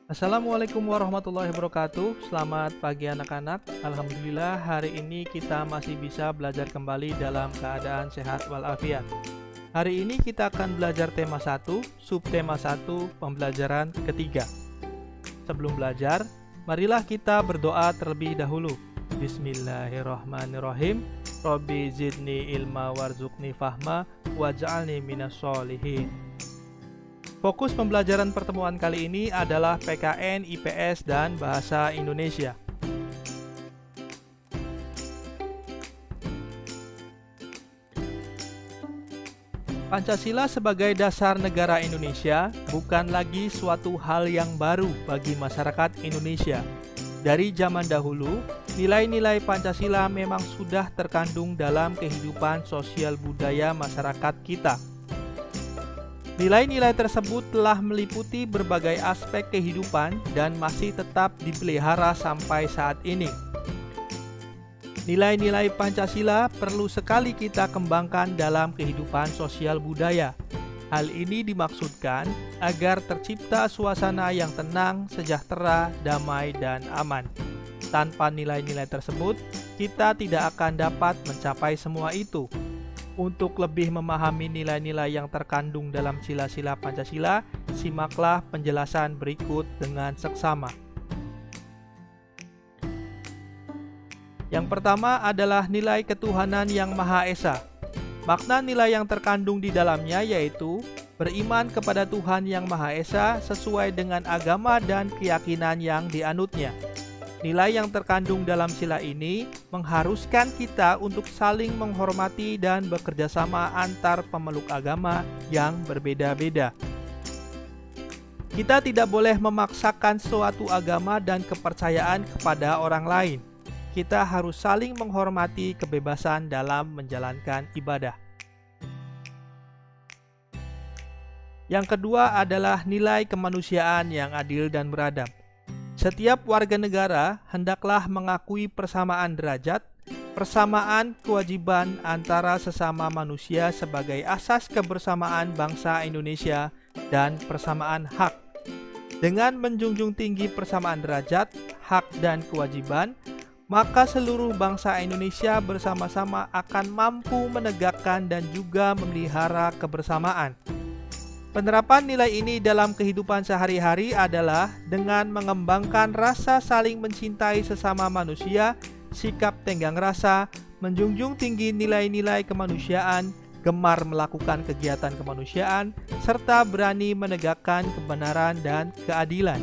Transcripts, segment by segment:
Assalamualaikum warahmatullahi wabarakatuh. Selamat pagi anak-anak. Alhamdulillah hari ini kita masih bisa belajar kembali dalam keadaan sehat walafiat. Hari ini kita akan belajar tema 1, subtema 1, pembelajaran ketiga. Sebelum belajar, marilah kita berdoa terlebih dahulu. Bismillahirrahmanirrahim. Rabbi zidni ilma warzuqni fahma waj'alni minas sholihin. Fokus pembelajaran pertemuan kali ini adalah PKN, IPS, dan Bahasa Indonesia. Pancasila sebagai dasar negara Indonesia bukan lagi suatu hal yang baru bagi masyarakat Indonesia. Dari zaman dahulu, nilai-nilai Pancasila memang sudah terkandung dalam kehidupan sosial budaya masyarakat kita. Nilai-nilai tersebut telah meliputi berbagai aspek kehidupan dan masih tetap dipelihara sampai saat ini. Nilai-nilai Pancasila perlu sekali kita kembangkan dalam kehidupan sosial budaya. Hal ini dimaksudkan agar tercipta suasana yang tenang, sejahtera, damai, dan aman. Tanpa nilai-nilai tersebut, kita tidak akan dapat mencapai semua itu. Untuk lebih memahami nilai-nilai yang terkandung dalam sila-sila Pancasila, simaklah penjelasan berikut dengan seksama. Yang pertama adalah nilai ketuhanan yang Maha Esa. Makna nilai yang terkandung di dalamnya yaitu beriman kepada Tuhan yang Maha Esa sesuai dengan agama dan keyakinan yang dianutnya. Nilai yang terkandung dalam sila ini mengharuskan kita untuk saling menghormati dan bekerja sama antar pemeluk agama yang berbeda-beda. Kita tidak boleh memaksakan suatu agama dan kepercayaan kepada orang lain. Kita harus saling menghormati kebebasan dalam menjalankan ibadah. Yang kedua adalah nilai kemanusiaan yang adil dan beradab. Setiap warga negara hendaklah mengakui persamaan derajat, persamaan kewajiban antara sesama manusia sebagai asas kebersamaan bangsa Indonesia dan persamaan hak. Dengan menjunjung tinggi persamaan derajat, hak dan kewajiban, maka seluruh bangsa Indonesia bersama-sama akan mampu menegakkan dan juga memelihara kebersamaan. Penerapan nilai ini dalam kehidupan sehari-hari adalah dengan mengembangkan rasa saling mencintai sesama manusia, sikap tenggang rasa, menjunjung tinggi nilai-nilai kemanusiaan, gemar melakukan kegiatan kemanusiaan, serta berani menegakkan kebenaran dan keadilan.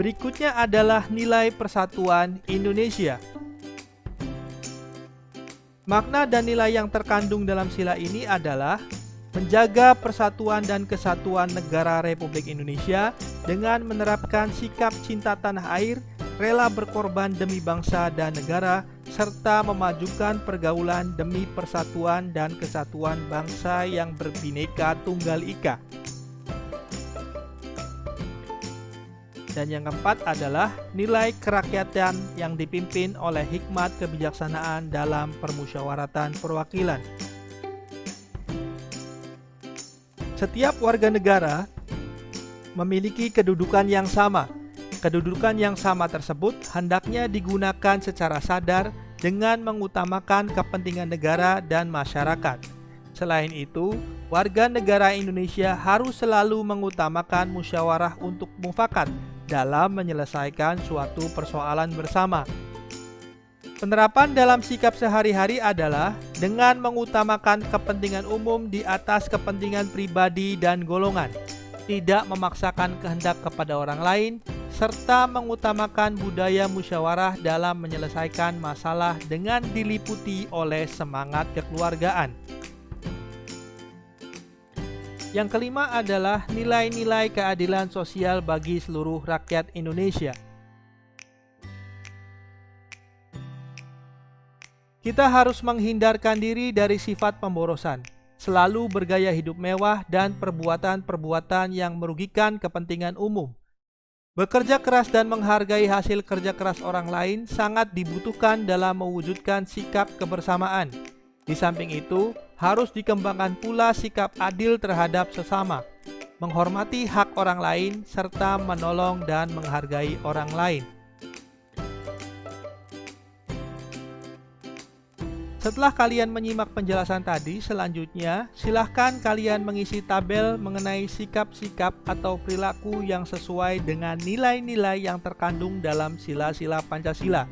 Berikutnya adalah nilai persatuan Indonesia. Makna dan nilai yang terkandung dalam sila ini adalah menjaga persatuan dan kesatuan negara Republik Indonesia dengan menerapkan sikap cinta tanah air, rela berkorban demi bangsa dan negara, serta memajukan pergaulan demi persatuan dan kesatuan bangsa yang berbineka tunggal ika. Dan yang keempat adalah nilai kerakyatan yang dipimpin oleh hikmat kebijaksanaan dalam permusyawaratan perwakilan. Setiap warga negara memiliki kedudukan yang sama. Kedudukan yang sama tersebut hendaknya digunakan secara sadar dengan mengutamakan kepentingan negara dan masyarakat. Selain itu, warga negara Indonesia harus selalu mengutamakan musyawarah untuk mufakat dalam menyelesaikan suatu persoalan bersama. Penerapan dalam sikap sehari-hari adalah dengan mengutamakan kepentingan umum di atas kepentingan pribadi dan golongan, tidak memaksakan kehendak kepada orang lain, serta mengutamakan budaya musyawarah dalam menyelesaikan masalah dengan diliputi oleh semangat kekeluargaan. Yang kelima adalah nilai-nilai keadilan sosial bagi seluruh rakyat Indonesia. Kita harus menghindarkan diri dari sifat pemborosan, selalu bergaya hidup mewah dan perbuatan-perbuatan yang merugikan kepentingan umum. Bekerja keras dan menghargai hasil kerja keras orang lain sangat dibutuhkan dalam mewujudkan sikap kebersamaan. Di samping itu, harus dikembangkan pula sikap adil terhadap sesama. menghormati hak orang lain, serta menolong dan menghargai orang lain. Setelah kalian menyimak penjelasan tadi, selanjutnya silahkan kalian mengisi tabel mengenai sikap-sikap atau perilaku yang sesuai dengan nilai-nilai yang terkandung dalam sila-sila Pancasila.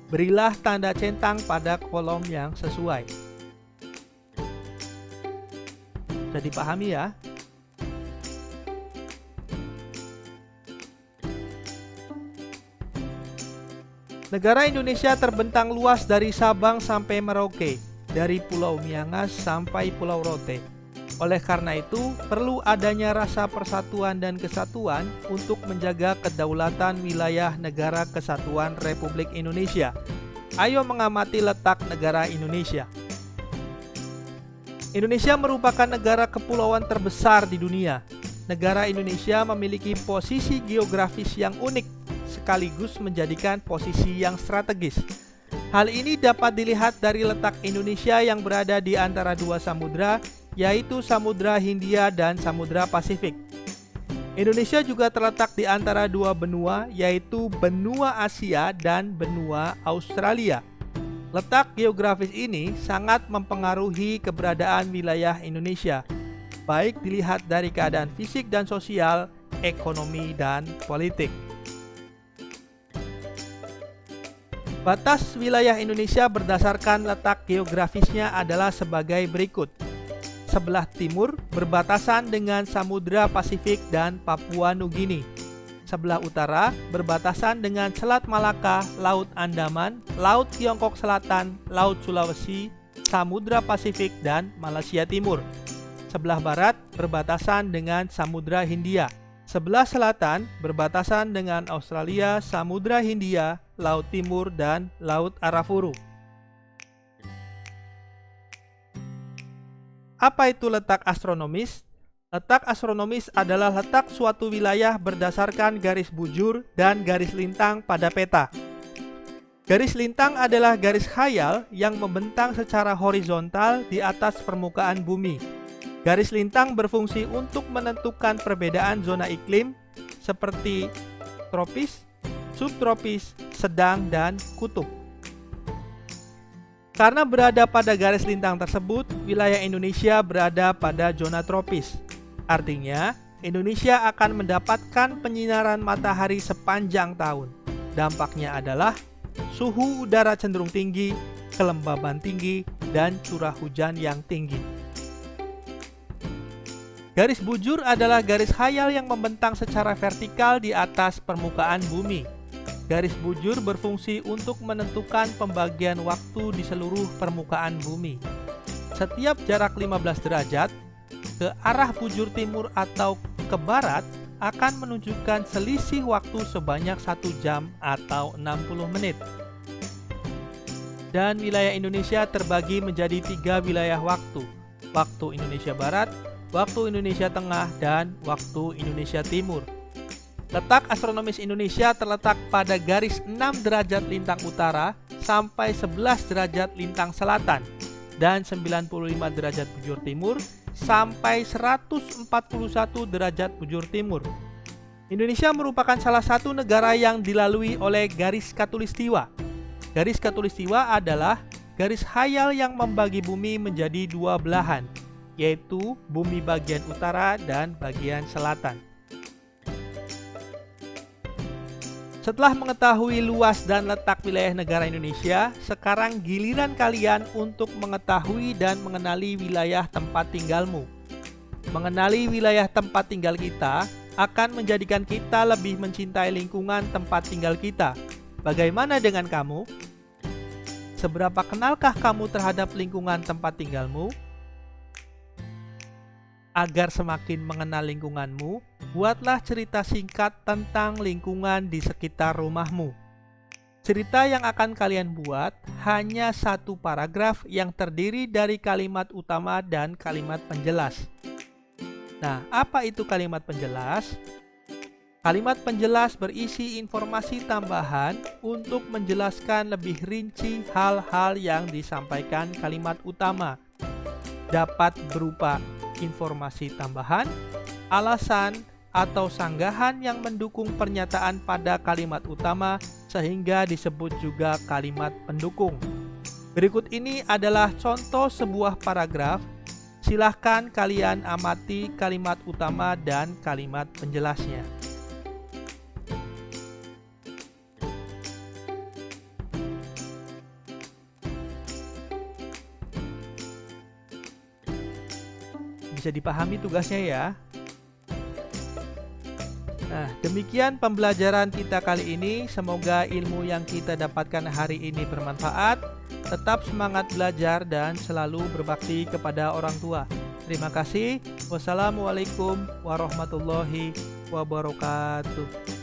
Berilah tanda centang pada kolom yang sesuai. Bisa dipahami ya? Negara Indonesia terbentang luas dari Sabang sampai Merauke, dari Pulau Miangas sampai Pulau Rote. Oleh karena itu, perlu adanya rasa persatuan dan kesatuan untuk menjaga kedaulatan wilayah Negara Kesatuan Republik Indonesia. Ayo mengamati letak negara Indonesia. Indonesia merupakan negara kepulauan terbesar di dunia. Negara Indonesia memiliki posisi geografis yang unik, sekaligus menjadikan posisi yang strategis. Hal ini dapat dilihat dari letak Indonesia yang berada di antara dua samudra, yaitu Samudra Hindia dan Samudra Pasifik. Indonesia juga terletak di antara dua benua, yaitu benua Asia dan benua Australia. Letak geografis ini sangat mempengaruhi keberadaan wilayah Indonesia, baik dilihat dari keadaan fisik dan sosial, ekonomi, dan politik. Batas wilayah Indonesia berdasarkan letak geografisnya adalah sebagai berikut. Sebelah timur berbatasan dengan Samudra Pasifik dan Papua Nugini. Sebelah utara berbatasan dengan Selat Malaka, Laut Andaman, Laut Tiongkok Selatan, Laut Sulawesi, Samudra Pasifik, dan Malaysia Timur. Sebelah barat berbatasan dengan Samudra Hindia. Sebelah selatan berbatasan dengan Australia, Samudra Hindia, Laut Timur, dan Laut Arafuru. Apa itu letak astronomis? Letak astronomis adalah letak suatu wilayah berdasarkan garis bujur dan garis lintang pada peta. Garis lintang adalah garis khayal yang membentang secara horizontal di atas permukaan bumi. Garis lintang berfungsi untuk menentukan perbedaan zona iklim seperti tropis, subtropis, sedang, dan kutub. Karena berada pada garis lintang tersebut, wilayah Indonesia berada pada zona tropis. Artinya, Indonesia akan mendapatkan penyinaran matahari sepanjang tahun. Dampaknya adalah suhu udara cenderung tinggi, kelembaban tinggi, dan curah hujan yang tinggi. Garis bujur adalah garis khayal yang membentang secara vertikal di atas permukaan bumi. Garis bujur berfungsi untuk menentukan pembagian waktu di seluruh permukaan bumi. Setiap jarak 15 derajat ke arah bujur timur atau ke barat akan menunjukkan selisih waktu sebanyak 1 jam atau 60 menit. Dan wilayah Indonesia terbagi menjadi 3 wilayah waktu. Waktu Indonesia Barat, waktu Indonesia Tengah, dan waktu Indonesia Timur. Letak astronomis Indonesia terletak pada garis 6 derajat lintang utara sampai 11 derajat lintang selatan dan 95 derajat bujur timur sampai 141 derajat bujur timur. Indonesia merupakan salah satu negara yang dilalui oleh garis khatulistiwa. Garis khatulistiwa adalah garis khayal yang membagi bumi menjadi dua belahan, yaitu bumi bagian utara dan bagian selatan. Setelah mengetahui luas dan letak wilayah negara Indonesia, sekarang giliran kalian untuk mengetahui dan mengenali wilayah tempat tinggalmu. Mengenali wilayah tempat tinggal kita akan menjadikan kita lebih mencintai lingkungan tempat tinggal kita. Bagaimana dengan kamu? Seberapa kenalkah kamu terhadap lingkungan tempat tinggalmu? Agar semakin mengenal lingkunganmu, buatlah cerita singkat tentang lingkungan di sekitar rumahmu. Cerita yang akan kalian buat hanya satu paragraf yang terdiri dari kalimat utama dan kalimat penjelas. Nah, apa itu kalimat penjelas? Kalimat penjelas berisi informasi tambahan untuk menjelaskan lebih rinci hal-hal yang disampaikan kalimat utama. Dapat berupa informasi tambahan, alasan, atau sanggahan yang mendukung pernyataan pada kalimat utama sehingga disebut juga kalimat pendukung. Berikut ini adalah contoh sebuah paragraf. Silahkan kalian amati kalimat utama dan kalimat penjelasnya. Bisa dipahami tugasnya ya. Nah, demikian pembelajaran kita kali ini. Semoga ilmu yang kita dapatkan hari ini bermanfaat. Tetap semangat belajar dan selalu berbakti kepada orang tua. Terima kasih. Wassalamualaikum warahmatullahi wabarakatuh.